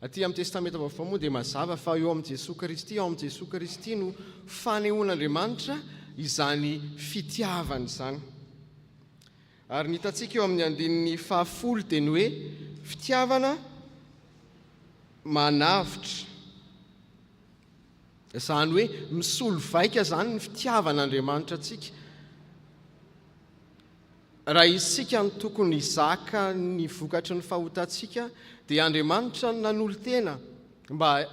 aty amin'ny testamenta vaovao moa dia mazava fa eo amin'ny Jesosy Kristy ao amin'ny Jesosy Kristy no fanehoan'Andriamanitra izany fitiavany izany. Ary ny hitantsika eo amin'ny andininy 10 dia ny hoe fitiavana manavitra. Izany hoe misolo vaika izany ny fitiavan'Andriamanitra antsika. Raha isika ny tokony hizaka ny vokatry ny fahotantsika dia Andriamanitra no nanolo tena mba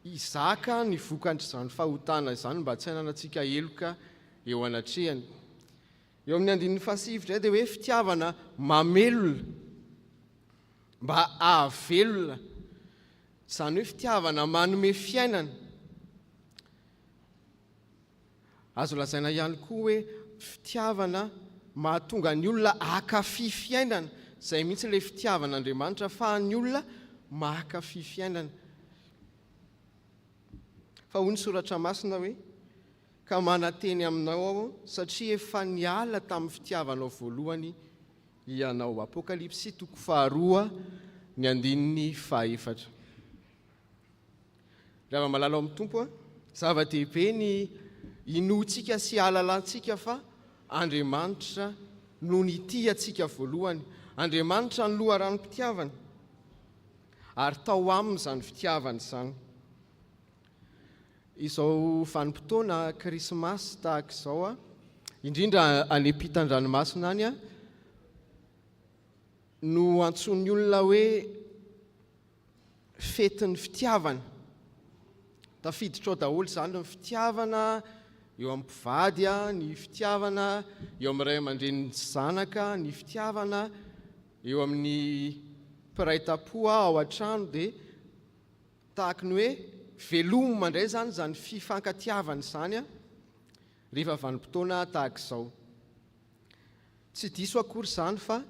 hizaka ny vokatry izany fahotana izany mba tsy hananantsika eloka eo anatrehany. Eo amin'ny andininy 7 dia hoe fitiavana mamelona mba ahavelona, izany hoe fitiavana manome fiainana. Azo lazaina ihany koa hoe fitiavana mahatonga ny olona akafy fiainana, izay mihitsy ilay fitiavan'Andriamanitra fa ny olona mankafy fiainana. Fa hoy ny soratra masina hoe ka mananteny aminao aho satria efa niala tamin'ny fitiavanao voalohany ianao. Apokalipsy 2:4. Raha malala amin'ny tompo zava-dehibe ny inoantsika sy halalantsika fa Andriamanitra no nity antsika voalohany. Andriamanitra ny loharanom-pitiavana ary tao aminy izany fitiavana izany. Izao vanim-potoana krismasy tahaka izao indrindra any ampitan-dranomasina any no antsoin'ny olona hoe fetin'ny fitiavana. Tafiditra ao daholo izany ny fitiavana eo amin'ny mpivady, ny fitiavana eo amin'ny ray aman-drenin'ny zanaka, ny fitiavana eo amin'ny mpiray tam-po ao an-trano, dia tahaka ny hoe veloma mandray zany fifankatiavana izany rehefa vanim-potoana tahaka izao. Tsy diso akory izany fa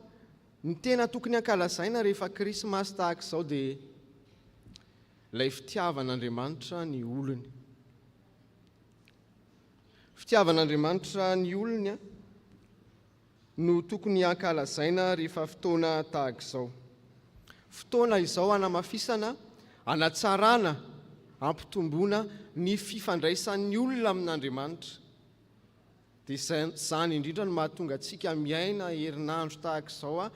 ny tena tokony hankalazaina rehefa krismasy tahaka izao dia ilay fitiavan'Andriamanitra ny olony. Fitiavan'Andriamanitra ny olony no tokony hankalazaina rehefa fotoana tahaka izao. Fotoana izao hanamafisana, hanatsarana, hampitomboana ny fifandraisan'ny olona amin'Andriamanitra. Dia izany indrindra no mahatonga antsika miaina herinandro tahaka izao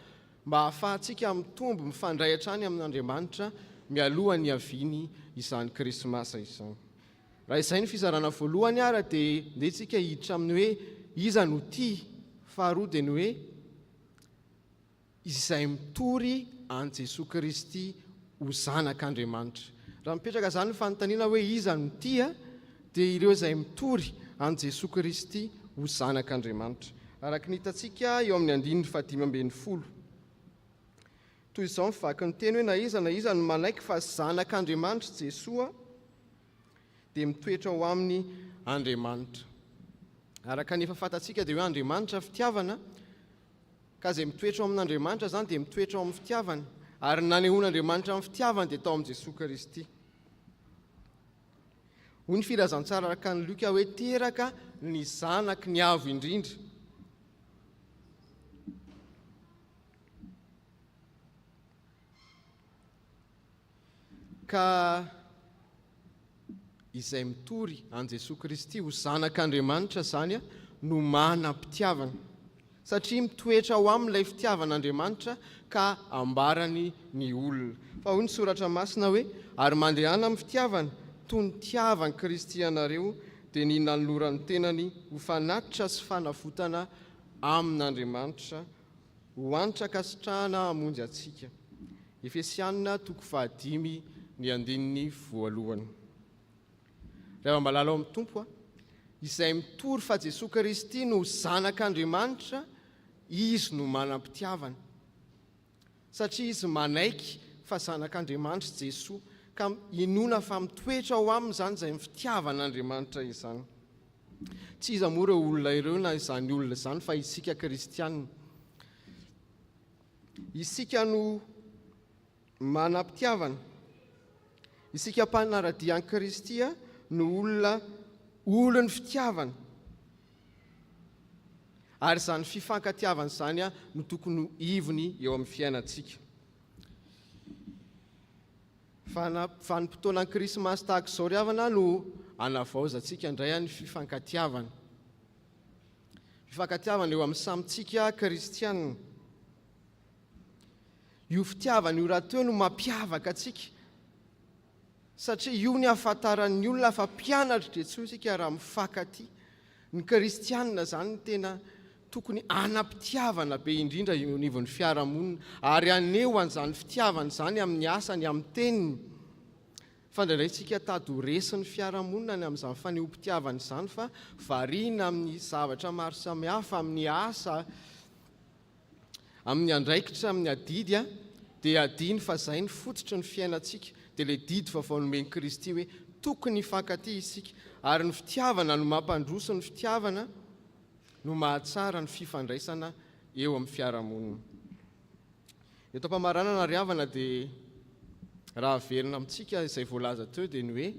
mba hahafahantsika mitombo mifandray hatrany amin'Andriamanitra mialoha ny haviany izany krismasa izany. Raha izay ny fizarana voalohany dia ndehantsika hiditra amin'ny hoe iza no tia, faharoa dia ny hoe izay mitory an Jesosy Kristy ho zanak'Andriamanitra. Raha mipetraka izany ny fanontaniana hoe iza no tia dia ireo izay mitory an Jesosy Kristy ho zanak'Andriamanitra. Araka ny hitantsika eo amin'ny andininy 15. Toy izao mivaky ny teny hoe na iza no manaiky fa zanak'Andriamanitra Jesosy dia mitoetra ao amin'ny Andriamanitra. Araka ny efa fantatsika dia hoe Andriamanitra fitiavana, ka izay mitoetra ao amin'Andriamanitra izany dia mitoetra ao amin'ny fitiavana, ary nanehoan'Andriamanitra amin'ny fitiavana dia tao amin'ny Jesosy Kristy. Hoy ny filazantsara araka ny Luka hoe teraka ny zanaky ny avo indrindra. Ka izay mitory an Jesosy Kristy ho zanak'Andriamanitra izany no manam-pitiavana, satria mitoetra ao amin'ilay fitiavan'Andriamanitra ka ambarany ny olona. Fa hoy ny soratra masina hoe ary mandehana amin'ny fitiavana toy ny tiavan'i Kristy ianareo dia ny nanolorany tenany ho fanatitra sy fanafotana amin'Andriamanitra ho anitra kasitrahana hamonjy antsika. Efesianina 5:1. Rehefa malala ao amin'ny tompo izay mitory fa Jesosy Kristy no zanak'Andriamanitra, izy no manam-pitiavana, satria izy manaiky fa zanak'Andriamanitra Jesosy, ka inona fa mitoetra ao aminy izany izay fitiavan'Andriamanitra izany. Tsy iza moa ireo olona ireo na izany olona izany fa isika kristianina. Isika no manam-pitiavana, isika mpanaradian'i Kristy no olon'ny fitiavana, ary izany fifankatiavana izany no tokony ivony eo amin'ny fiainantsika. Fanimpotoana krismasy tahaka izao ry havana no anavaozantsika indray ny fifankatiavana. Fifankatiavana eo amin'ny samitsika kristianina. Io fitiavana io raha teo no mampiavaka antsika. Satria io ny ahafantaran'ny olona fa mpianatra dia tsy isika raha mifankatia. Ny kristianina zany tena tokony anam-pitiavana be indrindra eo anivon'ny fiarahamonina ary aneo an'izany fitiavana zany amin'ny asany, amin'ny teniny. Fa indraindray tady ho resin'ny fiarahamonina ny amin'izany faneho-pitiavana izany fa variana amin'ny zavatra maro samihafa, amin'ny asa, amin'ny andraikitra, amin'ny adidy dia adiny fa izay ny fototry ny fiainantsika. Dia ilay didy vaovao nomen'i Kristy hoe tokony hifankatia isika ary ny fitiavana no mampandroso, ny fitiavana no mahatsara ny fifandraisana eo amin'ny fiarahamonina. Eto am-pamaranana ry havana dia raha averina amintsika izay voalaza teo dia ny hoe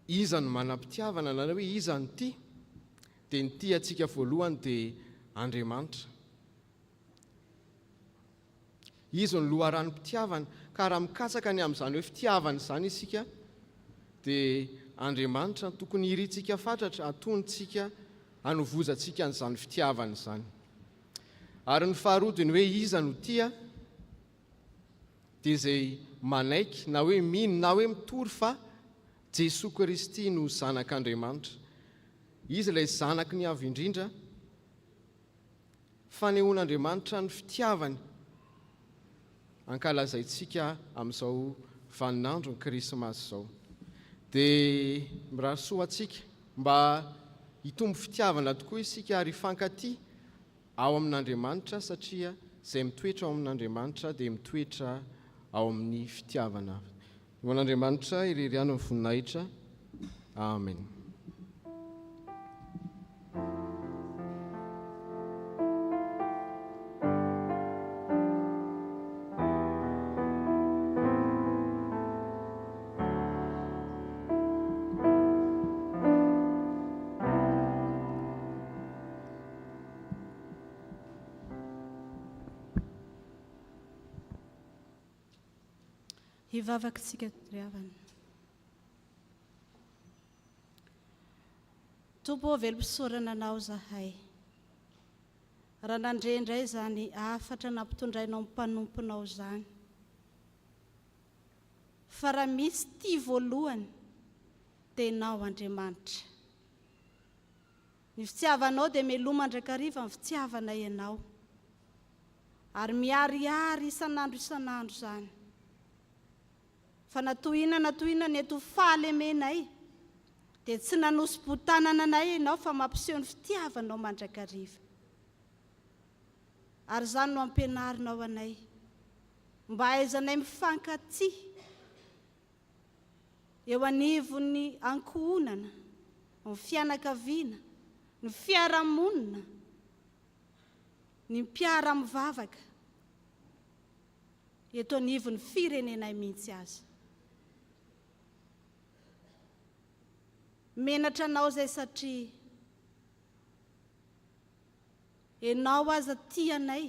iza no manam-pitiavana na hoe iza ny tia, dia ny tia antsika voalohany dia Andriamanitra. Izy ny loharanom-pitiavana, ka raha mikatsaka ny amin'izany hoe fitiavana izany isika dia Andriamanitra tokony hirintsika fatratra, atontsika, hanovozantsika an'izany fitiavana izany. Ary ny faharoa dia ny hoe iza no tia, dia izay manaiky na hoe mino na hoe mitory fa Jesosy Kristy no zanak'Andriamanitra. Izy ilay zanaky ny avy indrindra, fanehoan'Andriamanitra ny fitiavany ankalazaintsika amin'izao vaninandro ny krismasy izao. Dia mirahasoa antsika mba hitombo fitiavana tokoa isika ary hifankatia ao amin'Andriamanitra satria izay mitoetra ao amin'Andriamanitra dia mitoetra ao amin'ny fitiavana. Ho an'Andriamanitra ireriana ny voninahitra. Amen. Hivavakatsika ry havana. Tompo velom-pisaorana anao zahay. Raha nandrendray zany afatra nampitondrainao mpanomponao zany. Fa raha misy tia voalohany dia ianao Andriamanitra. Ny fitiavanao dia meloma ndraikariva ny fitiavana ianao. Ary miariary isan'andro zany. Fa natohina ny eto fahalemenay dia tsy nanosy-botanana anay ianao fa mampiseho ny fitiavanao mandrakariva. Ary zany no ampianarinao anay mba ahaizanay mifankatia eo anivon'ny ankohonana, ny fianakaviana, ny fiarahamonina, ny mpiara-mivavaka eto anivon'ny firenenay mihitsy aza. Menatra anao zay satria ianao aza tianay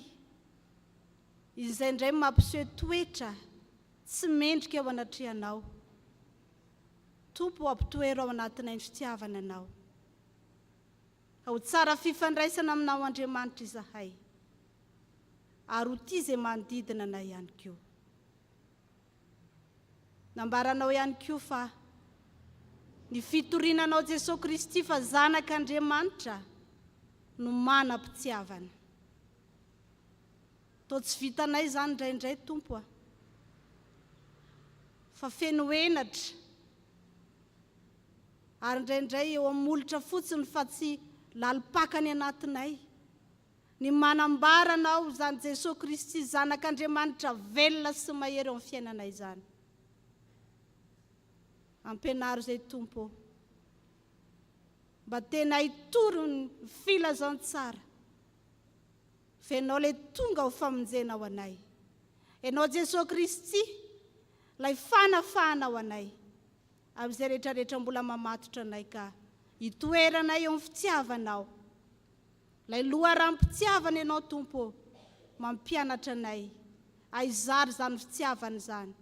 izay indray mampiseho toetra tsy mendrika eo anatrehanao. Tompo ampitoera ao anatinay ny fitiavana anao. Ho tsara fifandraisana aminao Andriamanitra izahay. Ary ho tia izay manodidina anay ihany koa. Nambaranao ihany koa fa ny fitorinanao Jesosy Kristy fa zanak'Andriamanitra no manam-pitiavana. Toa tsy vitanay zany indraindray Tompo fa feno henatra ary indraindray eo amolotra fotsiny fa tsy lalipakany anatinay. Ny manambaranao zany Jesosy Kristy zanak'Andriamanitra velona sy mahery eo amin'ny fiainanay zany. Ampianaro zay Tompo mba tena hitoro ny filazantsara fa ianao ilay tonga ho famonjenao anay. Ianao Jesosy Kristy ilay fanafahanao anay amin'izay rehetrarehetra mbola mamatotra anay ka hitoeranay eo amin'ny fitiavanao. Ilay loharanom-pitiavana ianao Tompo mampianatra anay aizary zany fitiavana zany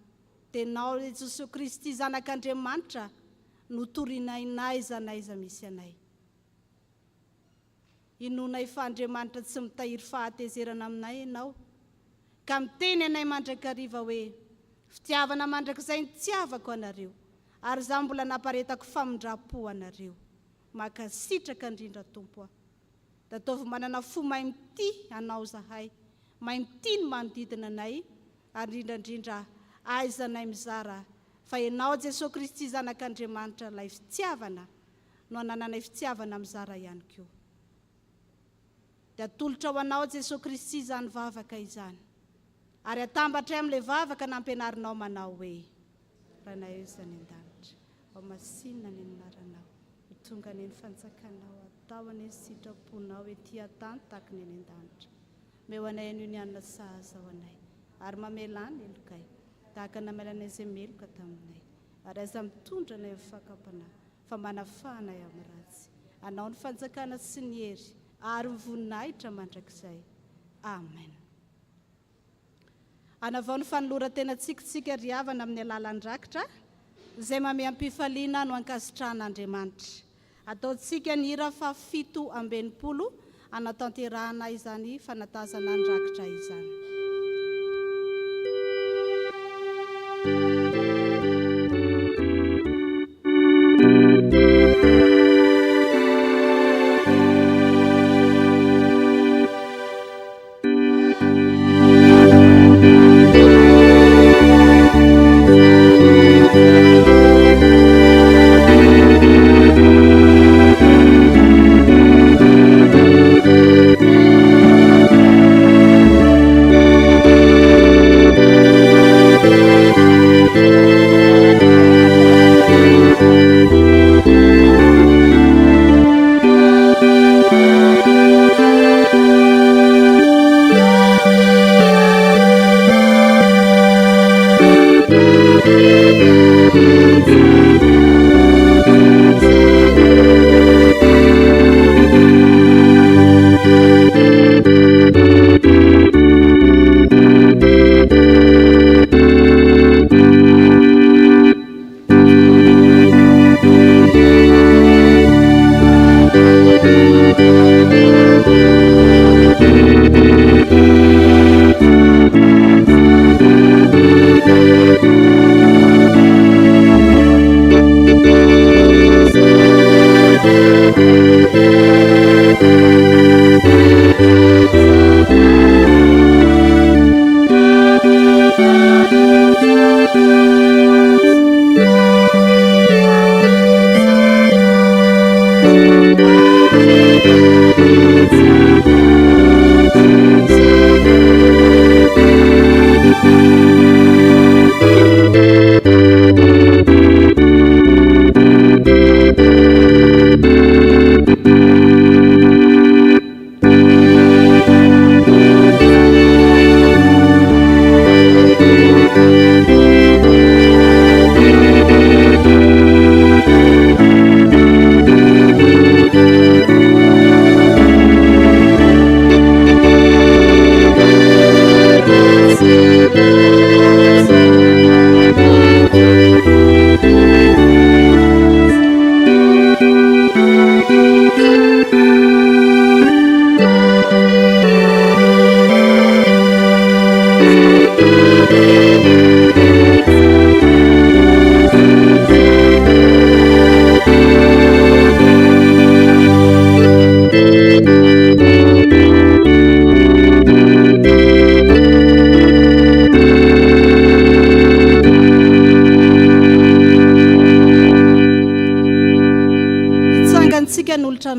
tenao Jesosy Kristy zanak'Andriamanitra no torinainay zanaiza misy anay. Inonay fa Andriamanitra tsy mitahiry fahatezerana aminay ianao, ka miteny anay mandrakariva hoe fitiavana mandrakizay ny tsiavako anareo, ary za mbola naparetako famindram-po anareo. Makasitraka indrindra Tompo da ataovy manana fo mahay mity anao zahay, mahay mity ny manodidina anay, ary indrindrandrindra aizanay mizara fa ianao Jesosy Kristy zanak'Andriamanitra ilay fitiavana no anananay fitiavana mizara ihany koa. Dia atolotra ho anao Jesosy Kristy izany vavaka izany, ary atambatra amin'ilay vavaka nampianarinao manao hoe ranay eo izany an-danitra, ao masinina ny anaranao, ho tonga ny fanjakanao, atao any sitraponao ety an-tany tahaka ny an-danitra. Meo anay anio ny anona sahaza ho anay, ary mamelany elokay tahaka namelana izay meloka taminay, ary aza mitondra anay amin'ny fakampana fa manafanay amin'ny ratsy. Anao ny fanjakana sy ny hery ary mivoninahitra mandrakizay. Amen. Anavao ny fanoloran-tena tsika ry havana amin'ny alalan-drakitra izay manome am-pifaliana no ankasitrahan'Andriamanitra. Ataontsika ny hira fa 7:20 anatanterahana izany fanatazana ny rakitra izany.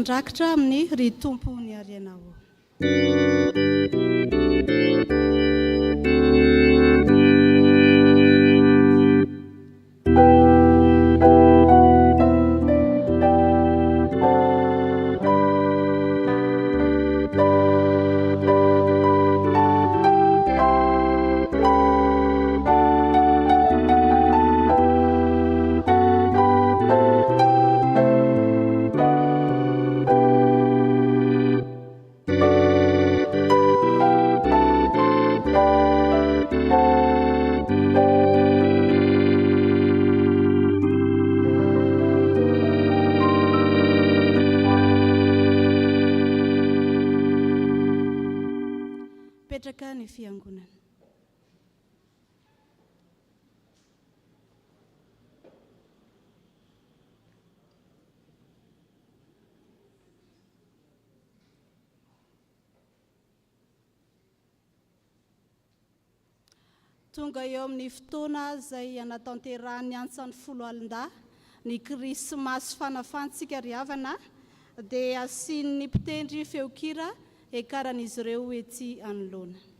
Ndrakitra amin'ny ry tompony arianao. mipetraka ny fiangonana. Tonga eo amin'ny fotoana izay anatanterahany antsan'ny 10 alin-dà ny krismasy fanafantsika ry havana, dia asian'ny mpitendry feokira ekaran'izy ireo etsy anoloana.